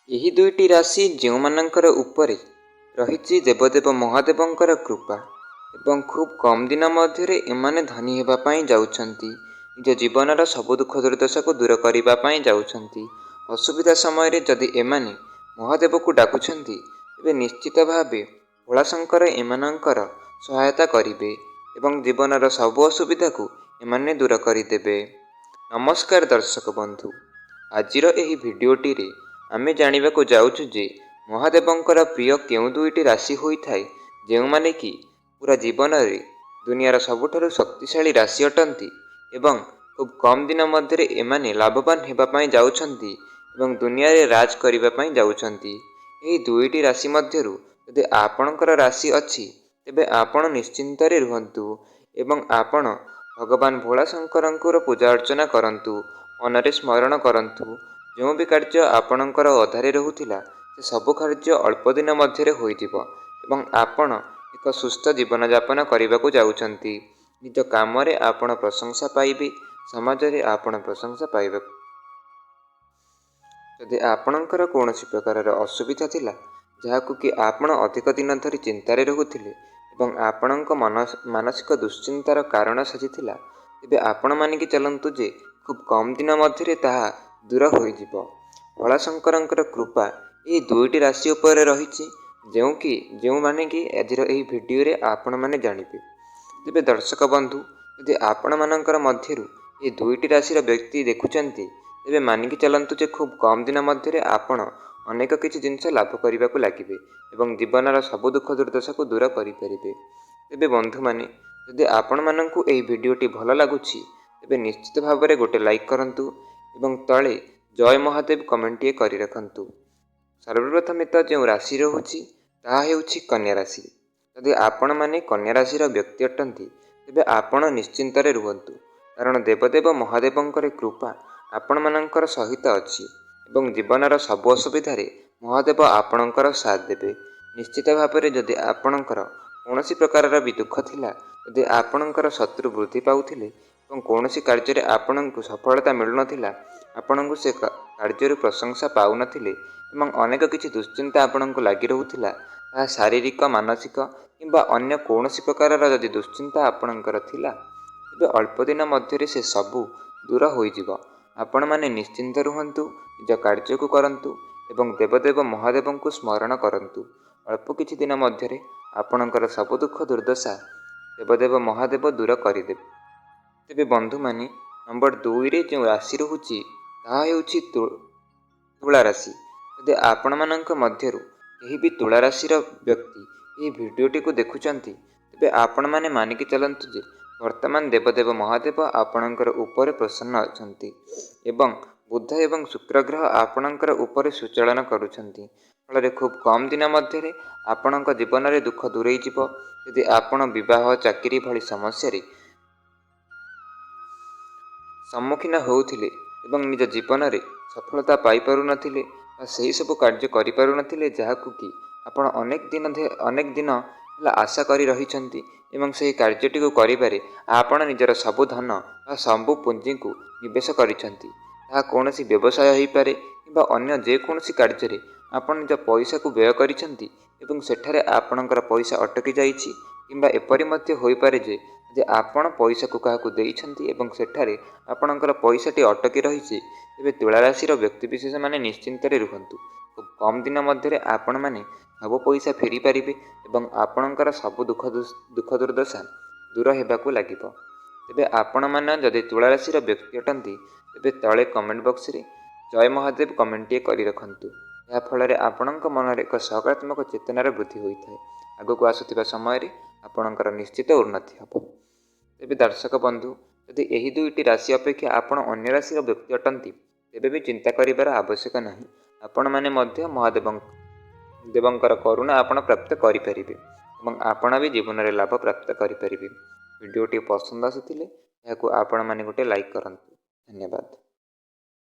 ଏହି ଦୁଇଟି ରାଶି ଯେଉଁମାନଙ୍କର ଉପରେ ରହିଛି ଦେବଦେବ ମହାଦେବଙ୍କର କୃପା ଏବଂ ଖୁବ୍ କମ୍ ଦିନ ମଧ୍ୟରେ ଏମାନେ ଧନୀ ହେବା ପାଇଁ ଯାଉଛନ୍ତି। ନିଜ ଜୀବନର ସବୁ ଦୁଃଖ ଦୁର୍ଦ୍ଦଶାକୁ ଦୂର କରିବା ପାଇଁ ଯାଉଛନ୍ତି। ଅସୁବିଧା ସମୟରେ ଯଦି ଏମାନେ ମହାଦେବକୁ ଡାକୁଛନ୍ତି ତେବେ ନିଶ୍ଚିତ ଭାବେ ଭୋଳାଶଙ୍କର ଏମାନଙ୍କର ସହାୟତା କରିବେ ଏବଂ ଜୀବନର ସବୁ ଅସୁବିଧାକୁ ଏମାନେ ଦୂର କରିଦେବେ। ନମସ୍କାର ଦର୍ଶକ ବନ୍ଧୁ, ଆଜିର ଏହି ଭିଡ଼ିଓଟିରେ ଆମେ ଜାଣିବାକୁ ଯାଉଛୁ ଯେ ମହାଦେବଙ୍କର ପ୍ରିୟ କେଉଁ ଦୁଇଟି ରାଶି ହୋଇଥାଏ ଯେଉଁମାନେ କି ପୁରା ଜୀବନରେ ଦୁନିଆର ସବୁଠାରୁ ଶକ୍ତିଶାଳୀ ରାଶି ଅଟନ୍ତି ଏବଂ ଖୁବ୍ କମ୍ ଦିନ ମଧ୍ୟରେ ଏମାନେ ଲାଭବାନ ହେବା ପାଇଁ ଯାଉଛନ୍ତି ଏବଂ ଦୁନିଆରେ ରାଜ କରିବା ପାଇଁ ଯାଉଛନ୍ତି। ଏହି ଦୁଇଟି ରାଶି ମଧ୍ୟରୁ ଯଦି ଆପଣଙ୍କର ରାଶି ଅଛି ତେବେ ଆପଣ ନିଶ୍ଚିନ୍ତରେ ରୁହନ୍ତୁ ଏବଂ ଆପଣ ଭଗବାନ ଭୋଳାଶଙ୍କରଙ୍କର ପୂଜା ଅର୍ଚ୍ଚନା କରନ୍ତୁ, ମନରେ ସ୍ମରଣ କରନ୍ତୁ। ଯେଉଁ ବି କାର୍ଯ୍ୟ ଆପଣଙ୍କର ଅଧାରେ ରହୁଥିଲା ସେ ସବୁ କାର୍ଯ୍ୟ ଅଳ୍ପ ଦିନ ମଧ୍ୟରେ ହୋଇଯିବ ଏବଂ ଆପଣ ଏକ ସୁସ୍ଥ ଜୀବନଯାପନ କରିବାକୁ ଯାଉଛନ୍ତି। ନିଜ କାମରେ ଆପଣ ପ୍ରଶଂସା ପାଇବେ, ସମାଜରେ ଆପଣ ପ୍ରଶଂସା ପାଇବେ। ଯଦି ଆପଣଙ୍କର କୌଣସି ପ୍ରକାରର ଅସୁବିଧା ଥିଲା ଯାହାକୁ କି ଆପଣ ଅଧିକ ଦିନ ଧରି ଚିନ୍ତାରେ ରହୁଥିଲେ ଏବଂ ଆପଣଙ୍କ ମାନସିକ ଦୁଶ୍ଚିନ୍ତାର କାରଣ ସାଜିଥିଲା ତେବେ ଆପଣ ମାନିକି ଚାଲନ୍ତୁ ଯେ ଖୁବ୍ କମ୍ ଦିନ ମଧ୍ୟରେ ତାହା ଦୂର ହୋଇଯିବ। ଭୋଳାଶଙ୍କରଙ୍କର କୃପା ଏହି ଦୁଇଟି ରାଶି ଉପରେ ରହିଛି ଯେଉଁମାନେ କି ଆଜିର ଏହି ଭିଡ଼ିଓରେ ଆପଣମାନେ ଜାଣିବେ। ତେବେ ଦର୍ଶକ ବନ୍ଧୁ, ଯଦି ଆପଣମାନଙ୍କର ମଧ୍ୟରୁ ଏହି ଦୁଇଟି ରାଶିର ବ୍ୟକ୍ତି ଦେଖୁଛନ୍ତି ତେବେ ମାନିକି ଚାଲନ୍ତୁ ଯେ ଖୁବ୍ କମ୍ ଦିନ ମଧ୍ୟରେ ଆପଣ ଅନେକ କିଛି ଜିନିଷ ଲାଭ କରିବାକୁ ଲାଗିବେ ଏବଂ ଜୀବନର ସବୁ ଦୁଃଖ ଦୁର୍ଦ୍ଦଶାକୁ ଦୂର କରିପାରିବେ। ତେବେ ବନ୍ଧୁମାନେ, ଯଦି ଆପଣମାନଙ୍କୁ ଏହି ଭିଡ଼ିଓଟି ଭଲ ଲାଗୁଛି ତେବେ ନିଶ୍ଚିତ ଭାବରେ ଗୋଟେ ଲାଇକ୍ କରନ୍ତୁ ଏବଂ ତଳେ ଜୟ ମହାଦେବ କମେଣ୍ଟଟିଏ କରି ରଖନ୍ତୁ। ସର୍ବପ୍ରଥମେ ତ ଯେଉଁ ରାଶି ରହୁଛି ତାହା ହେଉଛି କନ୍ୟା ରାଶି। ଯଦି ଆପଣମାନେ କନ୍ୟା ରାଶିର ବ୍ୟକ୍ତି ଅଟନ୍ତି ତେବେ ଆପଣ ନିଶ୍ଚିନ୍ତରେ ରୁହନ୍ତୁ, କାରଣ ଦେବଦେବ ମହାଦେବଙ୍କର କୃପା ଆପଣମାନଙ୍କର ସହିତ ଅଛି ଏବଂ ଜୀବନର ସବୁ ଅସୁବିଧାରେ ମହାଦେବ ଆପଣଙ୍କର ସାଥ ଦେବେ। ନିଶ୍ଚିତ ଭାବରେ ଯଦି ଆପଣଙ୍କର କୌଣସି ପ୍ରକାରର ବି ଦୁଃଖ ଥିଲା, ଯଦି ଆପଣଙ୍କର ଶତ୍ରୁ ବୃଦ୍ଧି ପାଉଥିଲେ ଏବଂ କୌଣସି କାର୍ଯ୍ୟରେ ଆପଣଙ୍କୁ ସଫଳତା ମିଳୁନଥିଲା, ଆପଣଙ୍କୁ ସେ କାର୍ଯ୍ୟରୁ ପ୍ରଶଂସା ପାଉନଥିଲେ ଏବଂ ଅନେକ କିଛି ଦୁଶ୍ଚିନ୍ତା ଆପଣଙ୍କୁ ଲାଗି ରହୁଥିଲା, ତାହା ଶାରୀରିକ, ମାନସିକ କିମ୍ବା ଅନ୍ୟ କୌଣସି ପ୍ରକାରର ଯଦି ଦୁଶ୍ଚିନ୍ତା ଆପଣଙ୍କର ଥିଲା ତେବେ ଅଳ୍ପ ଦିନ ମଧ୍ୟରେ ସେ ସବୁ ଦୂର ହୋଇଯିବ। ଆପଣମାନେ ନିଶ୍ଚିନ୍ତ ରୁହନ୍ତୁ, ନିଜ କାର୍ଯ୍ୟକୁ କରନ୍ତୁ ଏବଂ ଦେବଦେବ ମହାଦେବଙ୍କୁ ସ୍ମରଣ କରନ୍ତୁ। ଅଳ୍ପ କିଛି ଦିନ ମଧ୍ୟରେ ଆପଣଙ୍କର ସବୁ ଦୁଃଖ ଦୁର୍ଦ୍ଦଶା ଦେବଦେବ ମହାଦେବ ଦୂର କରିଦେବେ। ତେବେ ବନ୍ଧୁମାନେ, ନମ୍ବର 2ରେ ଯେଉଁ ରାଶି ରହୁଛି ତାହା ହେଉଛି ତୁଳା ରାଶି। ଯଦି ଆପଣମାନଙ୍କ ମଧ୍ୟରୁ କେହି ବି ତୁଳା ରାଶିର ବ୍ୟକ୍ତି ଏହି ଭିଡ଼ିଓଟିକୁ ଦେଖୁଛନ୍ତି ତେବେ ଆପଣମାନେ ମାନିକି ଚାଲନ୍ତୁ ଯେ ବର୍ତ୍ତମାନ ଦେବଦେବ ମହାଦେବ ଆପଣଙ୍କର ଉପରେ ପ୍ରସନ୍ନ ଅଛନ୍ତି ଏବଂ ବୁଧ ଏବଂ ଶୁକ୍ର ଗ୍ରହ ଆପଣଙ୍କର ଉପରେ ସୁଚାଳନ କରୁଛନ୍ତି। ଫଳରେ ଖୁବ୍ କମ୍ ଦିନ ମଧ୍ୟରେ ଆପଣଙ୍କ ଜୀବନରେ ଦୁଃଖ ଦୂରେଇଯିବ। ଯଦି ଆପଣ ବିବାହ, ଚାକିରି ଭଳି ସମସ୍ୟାରେ ସମ୍ମୁଖୀନ ହେଉଥିଲେ ଏବଂ ନିଜ ଜୀବନରେ ସଫଳତା ପାଇପାରୁନଥିଲେ ବା ସେହିସବୁ କାର୍ଯ୍ୟ କରିପାରୁନଥିଲେ ଯାହାକୁ କି ଆପଣ ଅନେକ ଦିନ ହେଲା ଆଶା କରି ରହିଛନ୍ତି ଏବଂ ସେହି କାର୍ଯ୍ୟଟିକୁ କରିବାରେ ଆପଣ ନିଜର ସବୁ ଧନ ବା ସବୁ ପୁଞ୍ଜିକୁ ନିବେଶ କରିଛନ୍ତି। ତାହା କୌଣସି ବ୍ୟବସାୟ ହୋଇପାରେ କିମ୍ବା ଅନ୍ୟ ଯେକୌଣସି କାର୍ଯ୍ୟରେ ଆପଣ ନିଜ ପଇସାକୁ ବ୍ୟୟ କରିଛନ୍ତି ଏବଂ ସେଠାରେ ଆପଣଙ୍କର ପଇସା ଅଟକି ଯାଇଛି କିମ୍ବା ଏପରି ମଧ୍ୟ ହୋଇପାରେ ଯେ ଆପଣ ପଇସାକୁ କାହାକୁ ଦେଇଛନ୍ତି ଏବଂ ସେଠାରେ ଆପଣଙ୍କର ପଇସାଟି ଅଟକି ରହିଛି, ତେବେ ତୁଳାରାଶିର ବ୍ୟକ୍ତିବିଶେଷମାନେ ନିଶ୍ଚିନ୍ତରେ ରୁହନ୍ତୁ। ଖୁବ୍ କମ୍ ଦିନ ମଧ୍ୟରେ ଆପଣମାନେ ସବୁ ପଇସା ଫେରି ପାରିବେ ଏବଂ ଆପଣଙ୍କର ସବୁ ଦୁଃଖ ଦୁର୍ଦ୍ଦଶା ଦୂର ହେବାକୁ ଲାଗିବ। ତେବେ ଆପଣମାନେ ଯଦି ତୁଳାରାଶିର ବ୍ୟକ୍ତି ଅଟନ୍ତି ତେବେ ତଳେ କମେଣ୍ଟ ବକ୍ସରେ ଜୟ ମହାଦେବ କମେଣ୍ଟଟିଏ କରି ରଖନ୍ତୁ। ଏହାଫଳରେ ଆପଣଙ୍କ ମନରେ ଏକ ସକାରାତ୍ମକ ଚେତନାର ବୃଦ୍ଧି ହୋଇଥାଏ। ଆଗକୁ ଆସୁଥିବା ସମୟରେ ଆପଣଙ୍କର ନିଶ୍ଚିତ ଉନ୍ନତି ହେବ। ତେବେ ଦର୍ଶକ ବନ୍ଧୁ, ଯଦି ଏହି ଦୁଇଟି ରାଶି ଅପେକ୍ଷା ଆପଣ ଅନ୍ୟ ରାଶିର ବ୍ୟକ୍ତି ଅଟନ୍ତି ତେବେ ବି ଚିନ୍ତା କରିବାର ଆବଶ୍ୟକ ନାହିଁ। ଆପଣମାନେ ମଧ୍ୟ ମହାଦେବଙ୍କର କରୁଣା ଆପଣ ପ୍ରାପ୍ତ କରିପାରିବେ ଏବଂ ଆପଣ ବି ଜୀବନରେ ଲାଭ ପ୍ରାପ୍ତ କରିପାରିବେ। ଭିଡ଼ିଓଟି ପସନ୍ଦ ଆସିଥିଲେ ଏହାକୁ ଆପଣମାନେ ଗୋଟେ ଲାଇକ୍ କରନ୍ତୁ। ଧନ୍ୟବାଦ।